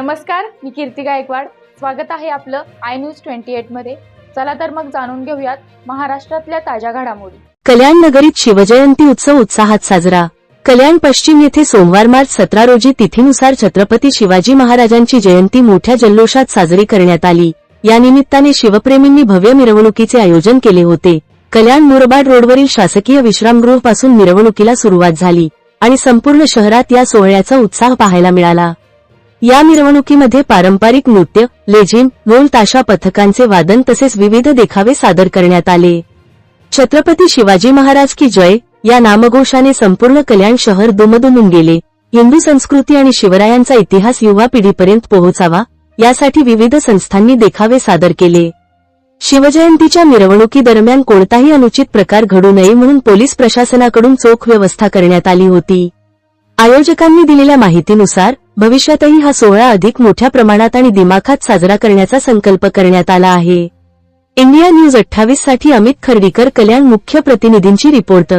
नमस्कार, मी कीर्ती गायकवाड. स्वागत आहे आपलं आय न्यूज 28 मध्ये. चला तर मग जाणून घेऊयात महाराष्ट्रातल्या ताज्या घडामोडी. कल्याण नगरीत शिवजयंती उत्सव उत्साहात साजरा. कल्याण पश्चिम येथे सोमवार मार्च 17 रोजी तिथीनुसार छत्रपती शिवाजी महाराजांची जयंती मोठ्या जल्लोषात साजरी करण्यात आली. या निमित्ताने शिवप्रेमींनी भव्य मिरवणुकीचे आयोजन केले होते. कल्याण मुरबाड रोडवरील शासकीय विश्रामगृहापासून मिरवणुकीला सुरुवात झाली आणि संपूर्ण शहरात या सोहळ्याचा उत्साह पाहायला मिळाला. या मिरवणुकीमध्ये पारंपरिक नृत्य, लेझिम, ढोल ताशा पथकांचे वादन तसेच विविध देखावे सादर करण्यात आले. छत्रपती शिवाजी महाराज की जय या नामघोषाने संपूर्ण कल्याण शहर दुमदुमून गेले. हिंदू संस्कृती आणि शिवरायांचा इतिहास युवा पिढीपर्यंत पोहोचावा यासाठी विविध संस्थांनी देखावे सादर केले. शिवजयंतीच्या मिरवणुकीदरम्यान कोणताही अनुचित प्रकार घडू नये म्हणून पोलीस प्रशासनाकडून चोख व्यवस्था करण्यात आली होती. आयोजकांनी दिलेल्या माहितीनुसार भविष्यातही हा सोहळा अधिक मोठ्या प्रमाणात आणि दिमाखात साजरा करण्याचा संकल्प करण्यात आला आहे. इंडिया न्यूज 28 साठी अमित खर्डीकर, कल्याण. मुख्य प्रतिनिधींची रिपोर्ट.